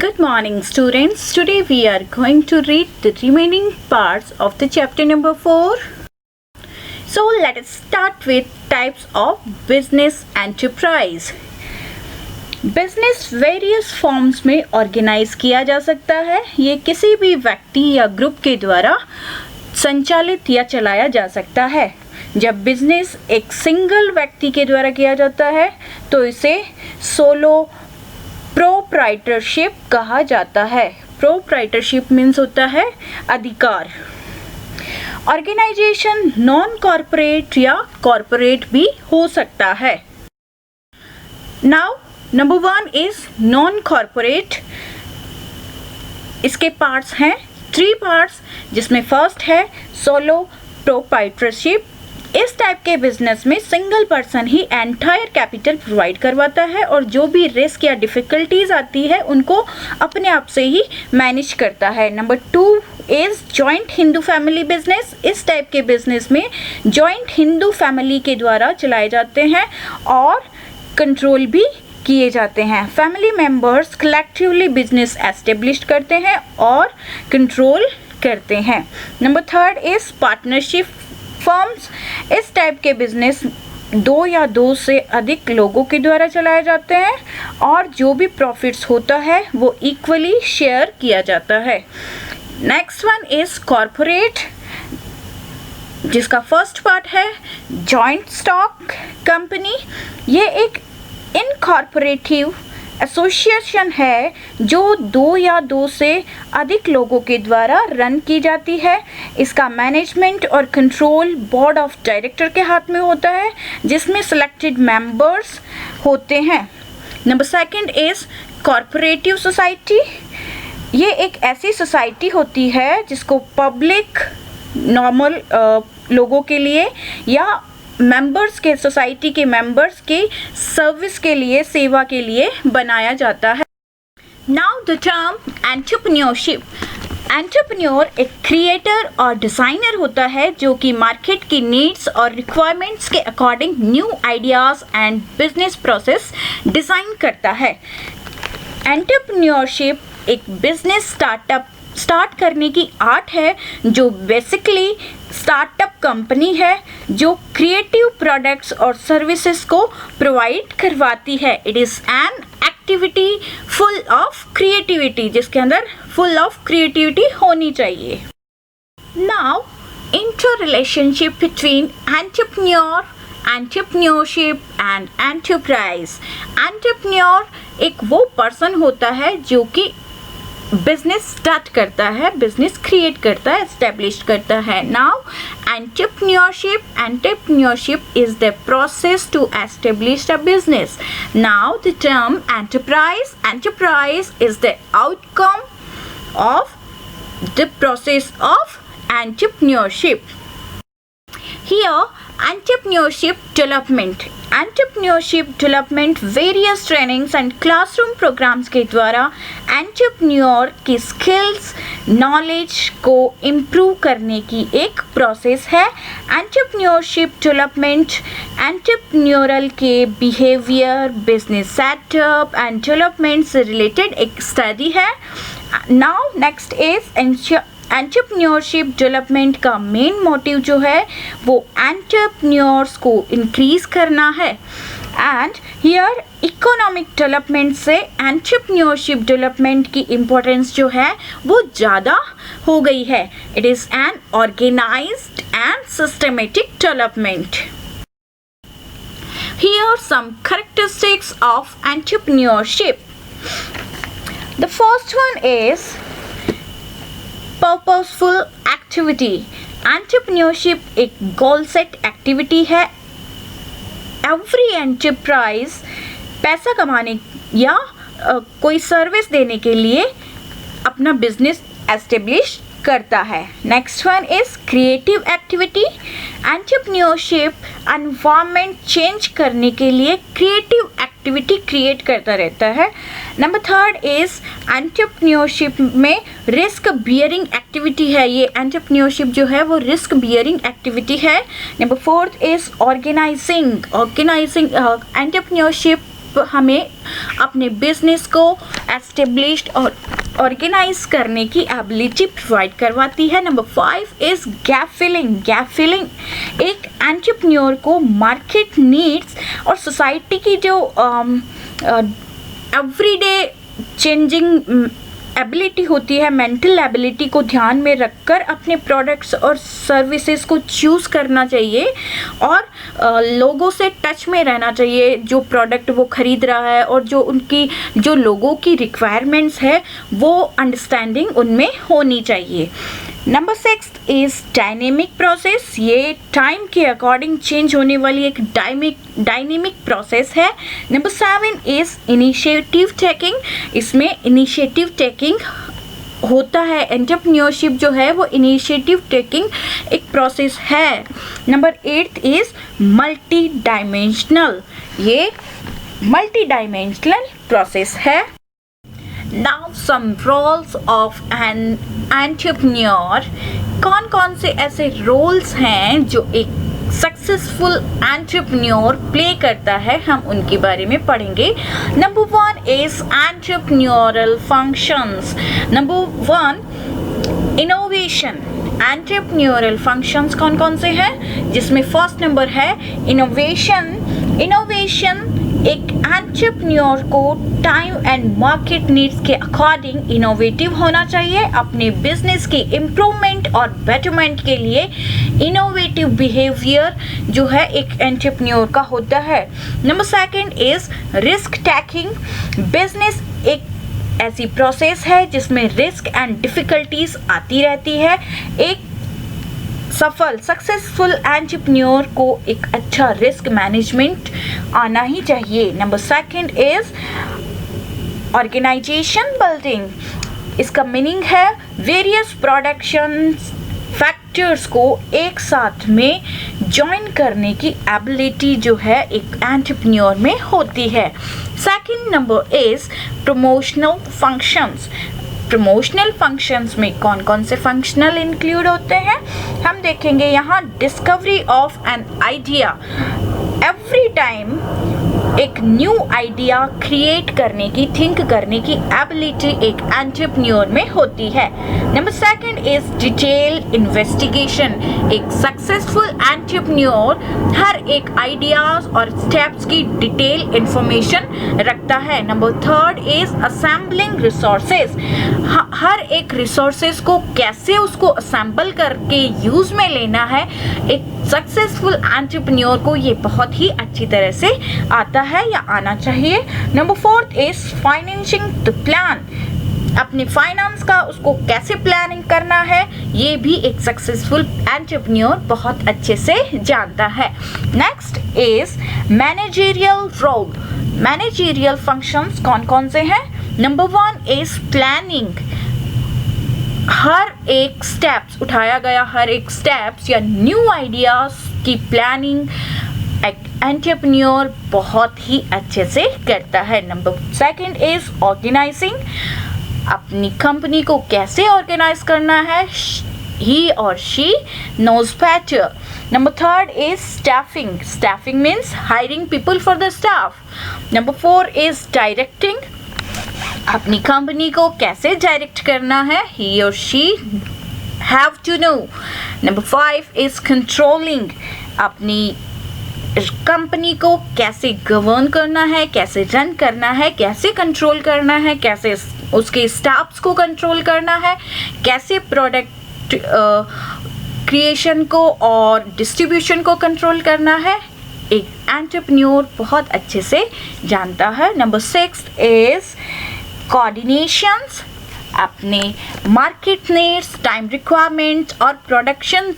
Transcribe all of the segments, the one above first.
Good morning, students. Today we are going to read the remaining parts of the chapter number 4. So let us start with types of business enterprise. Business various forms में organise किया जा सकता है. ये किसी भी व्यक्ति या ग्रुप के द्वारा संचालित या चलाया जा सकता है. जब बिजनेस एक सिंगल व्यक्ति के द्वारा किया जाता है तो इसे सोलो प्रोप्राइटरशिप कहा जाता है. प्रोप्राइटरशिप मीन्स होता है अधिकार. ऑर्गेनाइजेशन नॉन कॉर्पोरेट या कॉर्पोरेट भी हो सकता है. Now number 1 is non corporate. इसके पार्ट्स हैं 3 पार्ट्स, जिसमें फर्स्ट है सोलो प्रोप्राइटरशिप. इस टाइप के बिजनेस में सिंगल पर्सन ही एंटायर कैपिटल प्रोवाइड करवाता है और जो भी रिस्क या डिफिकल्टीज आती है उनको अपने आप से ही मैनेज करता है. Number 2 is joint Hindu family business. इस टाइप के बिजनेस में जॉइंट हिंदू फैमिली के द्वारा चलाए जाते हैं और कंट्रोल भी किए जाते हैं. Family members collectively business establish करते हैं और कंट्रोल करते हैं. Number 3 is partnership firms. इस टाइप के बिजनेस 2 या 2 से अधिक लोगों के द्वारा चलाए जाते हैं और जो भी प्रॉफिट्स होता है वो इक्वली शेयर किया जाता है. नेक्स्ट वन इज कॉर्पोरेट, जिसका फर्स्ट पार्ट है जॉइंट स्टॉक कंपनी. ये एक इनकॉर्पोरेटिव एसोसिएशन है जो 2 या 2 से अधिक लोगों के द्वारा रन की जाती है. इसका मैनेजमेंट और कंट्रोल बोर्ड ऑफ डायरेक्टर के हाथ में होता है, जिसमें सिलेक्टेड मेंबर्स होते हैं. Number 2 is corporative society. ये एक ऐसी सोसाइटी होती है जिसको पब्लिक नॉर्मल लोगों के लिए या मेंबर्स के सोसाइटी के मेंबर्स के सर्विस के लिए, सेवा के लिए बनाया जाता है. Now the term entrepreneurship. Entrepreneur एक क्रिएटर और डिज़ाइनर होता है जो कि मार्केट की नीड्स और रिक्वायरमेंट्स के according new ideas and business process design करता है. एंटरप्रेन्योरशिप एक बिजनेस स्टार्ट करने की आर्ट है जो बेसिकली स्टार्टअप कंपनी है जो क्रिएटिव प्रोडक्ट्स और सर्विसेज को प्रोवाइड करवाती है. It is an activity full of creativity, जिसके अंदर फुल ऑफ क्रिएटिविटी होनी चाहिए. Now inter relationship between entrepreneur, entrepreneurship and enterprise. Entrepreneur एक वो पर्सन होता है जो कि बिजनेस स्टार्ट करता है, बिजनेस क्रिएट करता है, एस्टेब्लिश करता है. Now entrepreneurship is the process to establish a business. Now the term enterprise is the outcome of the process of entrepreneurship. Here, entrepreneurship development various trainings and classroom programs के द्वारा entrepreneur की skills, knowledge को improve करने की एक process है. Entrepreneurship development entrepreneurial के behaviour, business setup and development से रिलेटेड एक स्टडी है. Now next is entrepreneurship development का मेन मोटिव जो है वो एंटरप्रेन्योर्स को इंक्रीज करना है. एंड हियर इकोनॉमिक डेवलपमेंट से एंटरप्रेन्योरशिप डेवलपमेंट की इम्पोर्टेंस जो है वो ज़्यादा हो गई है. It is an organised and systematic development. Here some characteristics of entrepreneurship. The first one is purposeful activity. Entrepreneurship एक गोल सेट एक्टिविटी है. एवरी एंटरप्राइज पैसा कमाने या कोई सर्विस देने के लिए अपना बिजनेस एस्टेब्लिश करता है. Next one is creative activity. Entrepreneurship environment change करने के लिए क्रिएटिव एक्टिविटी क्रिएट करता रहता है. नंबर 3 इज एंटरप्रेन्योरशिप में रिस्क बियरिंग एक्टिविटी है. ये एंटरप्रेन्योरशिप जो है वो रिस्क बियरिंग एक्टिविटी है. Number 4 is organising. एंटरप्रेन्योरशिप हमें अपने बिजनेस को एस्टेब्लिश्ड और ऑर्गेनाइज करने की एबिलिटी प्रोवाइड करवाती है। Number 5 is gap filling. Gap filling एक एंटरप्रेन्योर को मार्केट नीड्स और सोसाइटी की जो एवरीडे चेंजिंग एबिलिटी होती है, मेंटल एबिलिटी को ध्यान में रखकर अपने प्रोडक्ट्स और सर्विसेज को चूज़ करना चाहिए और लोगों से टच में रहना चाहिए जो प्रोडक्ट वो खरीद रहा है, और जो लोगों की रिक्वायरमेंट्स है वो अंडरस्टैंडिंग उनमें होनी चाहिए। Number 6 is dynamic process. ये टाइम के अकॉर्डिंग चेंज होने वाली एक डायनेमिक प्रोसेस है। Number 7 is initiative taking. इसमें इनिशिएटिव टेकिंग होता है, एंटरप्रेन्योरशिप जो है वो इनिशिएटिव टेकिंग एक प्रोसेस है। Number 8 is multi dimensional. ये मल्टी डायमेंशनल प्रोसेस है। Now some roles of an entrepreneur। कौन से ऐसे रोल्स हैं जो एक सक्सेसफुल एंटरप्रेन्योर प्ले करता है, हम उनके बारे में पढ़ेंगे। Number 1 is entrepreneurial functions. Number 1 innovation. Entrepreneurial functions कौन से हैं, जिसमें फर्स्ट नंबर है इनोवेशन। इनोवेशन एक एंटरप्रेन्योर को टाइम एंड मार्केट नीड्स के अकॉर्डिंग इनोवेटिव होना चाहिए। अपने बिजनेस की इम्प्रूवमेंट और बेटरमेंट के लिए इनोवेटिव बिहेवियर जो है एक एंटरप्रेन्योर का होता है। Number 2 is risk taking. Business एक ऐसी प्रोसेस है जिसमें रिस्क एंड डिफिकल्टीज आती रहती है। एक सफल सक्सेसफुल एंटरप्रेन्योर को एक अच्छा रिस्क मैनेजमेंट आना ही चाहिए। Number 2 is organisation building. इसका मीनिंग है वेरियस प्रोडक्शन फैक्टर्स को एक साथ में ज्वाइन करने की एबिलिटी जो है एक एंटरप्रेन्योर में होती है। Second number is promotional functions. Promotional functions में कौन से फंक्शनल इंक्लूड होते हैं, हम देखेंगे यहाँ। Discovery of an idea. Every time एक न्यू आइडिया क्रिएट करने की, थिंक करने की एबिलिटी एक एंटरप्रेन्योर में होती है। Number 2 is detail investigation. एक सक्सेसफुल एंटरप्रेन्योर हर एक आइडियाज और स्टेप्स की डिटेल इंफॉर्मेशन रखता है। Number 3 is assembling resources. हर एक रिसोर्सेज को कैसे उसको असेंबल करके यूज में लेना है, एक सक्सेसफुल एंटरप्रेन्योर को ये बहुत ही अच्छी तरह से आता है या आना चाहिए। Number 4 is financing the plan. अपने फाइनेंस का उसको कैसे प्लानिंग करना है, ये भी एक सक्सेसफुल एंटरप्रेन्योर बहुत अच्छे से जानता है। Next is managerial role. Managerial functions कौन से हैं। Number 1 is planning. हर एक स्टेप्स उठाया गया, हर एक स्टेप्स या न्यू आइडियाज की प्लानिंग एक एंटरप्रेन्योर बहुत ही अच्छे से करता है। Number 2 is organising. अपनी कंपनी को कैसे ऑर्गेनाइज करना है, ही और she knows better. Number 3 is staffing. Staffing means hiring people for the staff. Number 4 is directing. अपनी कंपनी को कैसे डायरेक्ट करना है, he or she have to know. Number 5 is controlling. अपनी कंपनी को कैसे गवर्न करना है, कैसे रन करना है, कैसे कंट्रोल करना है, कैसे उसके स्टाफ्स को कंट्रोल करना है, कैसे प्रोडक्ट क्रिएशन को और डिस्ट्रीब्यूशन को कंट्रोल करना है, एक एंटरप्रेन्योर बहुत अच्छे से जानता है। Number 6 is coordinations. अपने मार्केट नीड्स, टाइम रिक्वायरमेंट्स और प्रोडक्शन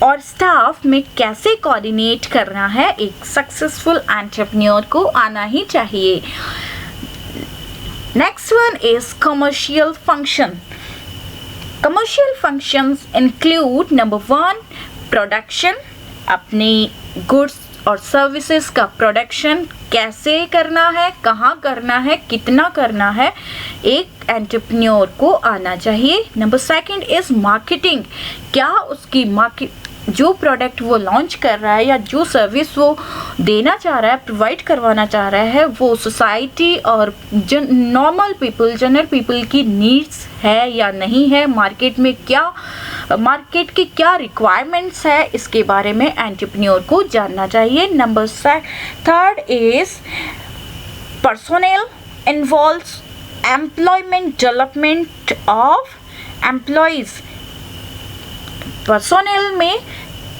और स्टाफ में कैसे कोऑर्डिनेट करना है, एक सक्सेसफुल एंटरप्रेन्योर को आना ही चाहिए। Next one is commercial function. Commercial functions include number 1 production. अपनी गुड्स और सर्विसेज का प्रोडक्शन कैसे करना है, कहाँ करना है, कितना करना है, एक एंटरप्रेन्योर को आना चाहिए। Number 2 is marketing. क्या उसकी जो प्रोडक्ट वो लॉन्च कर रहा है या जो सर्विस वो देना चाह रहा है, प्रोवाइड करवाना चाह रहा है, वो सोसाइटी और नॉर्मल पीपल, जनरल पीपल की नीड्स है या नहीं है, मार्केट की क्या रिक्वायरमेंट्स है, इसके बारे में एंटरप्रेन्योर को जानना चाहिए। Number 3 is personnel involves employment development of employees. Personnel में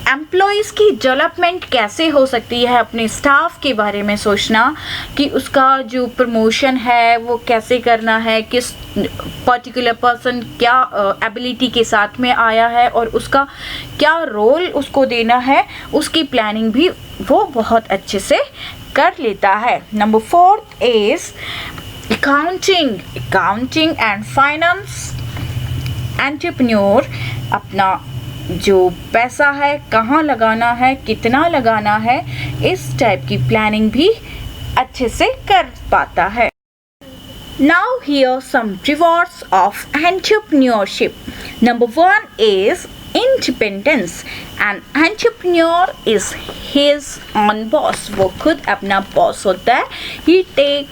एम्प्लॉयज़ की डेवलपमेंट कैसे हो सकती है, अपने स्टाफ के बारे में सोचना कि उसका जो प्रमोशन है वो कैसे करना है, किस पर्टिकुलर पर्सन क्या एबिलिटी के साथ में आया है और उसका क्या रोल उसको देना है, उसकी प्लानिंग भी वो बहुत अच्छे से कर लेता है। Number 4 is accounting and finance. Entrepreneur अपना जो पैसा है कहाँ लगाना है, कितना लगाना है, इस टाइप की प्लानिंग भी अच्छे से कर पाता है। Now here some rewards of entrepreneurship. Number 1 is independence. An entrepreneur is his own boss. वो खुद अपना बॉस होता है। He take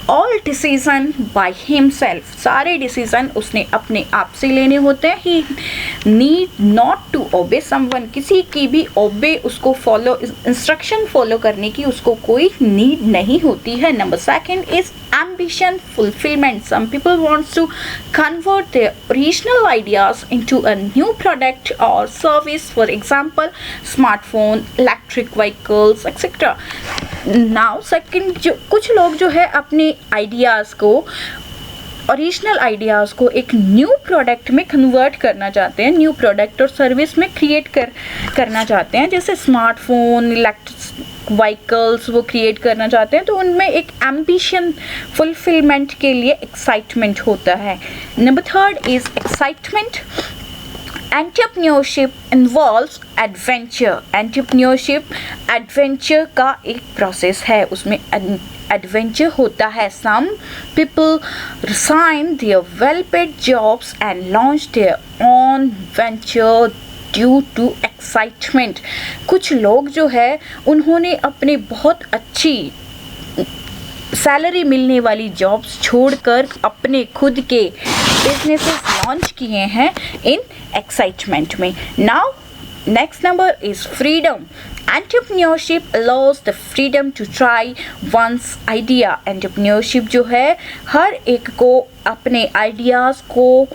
all decision by himself. सारे डिसीजन उसने अपने आप से लेने होते हैं। He need not to obey someone. किसी की भी obey उसको इंस्ट्रक्शन फॉलो करने की उसको कोई नीड नहीं होती है। Number 2 is ambition fulfillment. Some people wants to convert their original ideas into a new product or service. For example, smartphone, electric vehicles, etc. Now second, जो कुछ लोग जो है अपने आइडियाज़ को, ओरिजिनल आइडियाज़ को एक न्यू प्रोडक्ट में कन्वर्ट करना चाहते हैं, न्यू प्रोडक्ट और सर्विस में क्रिएट करना चाहते हैं, जैसे स्मार्टफोन, इलेक्ट्रिक व्हीकल्स वो क्रिएट करना चाहते हैं, तो उनमें एक एम्बिशन फुलफिलमेंट के लिए एक्साइटमेंट होता है। Number 3 is excitement. Entrepreneurship involves adventure. Entrepreneurship adventure का एक प्रोसेस है, उसमें एडवेंचर होता है। Some people resign their well-paid jobs and launch their own venture due to excitement. कुछ लोग जो है उन्होंने अपने बहुत अच्छी सैलरी मिलने वाली जॉब्स छोड़कर अपने खुद के बिजनेसेस लॉन्च किए हैं इन एक्साइटमेंट में। Now next number is freedom. Entrepreneurship allows the freedom to try one's idea. Entrepreneurship जो है हर एक को अपने आइडियाज़ को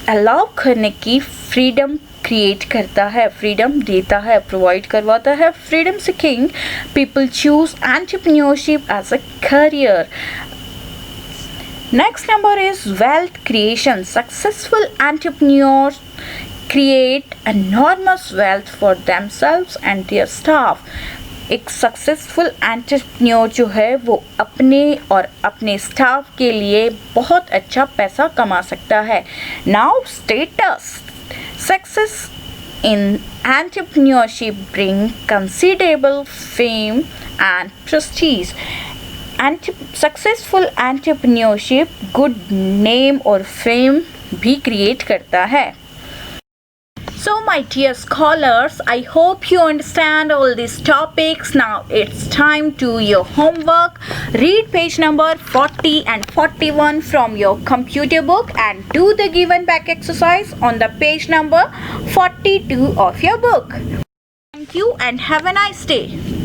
अलाउ करने की फ्रीडम क्रिएट करता है, फ्रीडम देता है, प्रोवाइड करवाता है। Freedom seeking people choose entrepreneurship as a career. Next number is wealth creation. Successful entrepreneurs create enormous wealth for themselves and their staff. एक सक्सेसफुल एंटरप्रेन्योर जो है वो अपने और अपने स्टाफ के लिए बहुत अच्छा पैसा कमा सकता है। Now status. Success in entrepreneurship bring considerable fame and prestige. Successful entrepreneurship good name और fame भी create करता है। So my dear scholars, I hope you understand all these topics. Now it's time to your homework. Read page number 40 and 41 from your computer book and do the given back exercise on the page number 42 of your book. Thank you and have a nice day.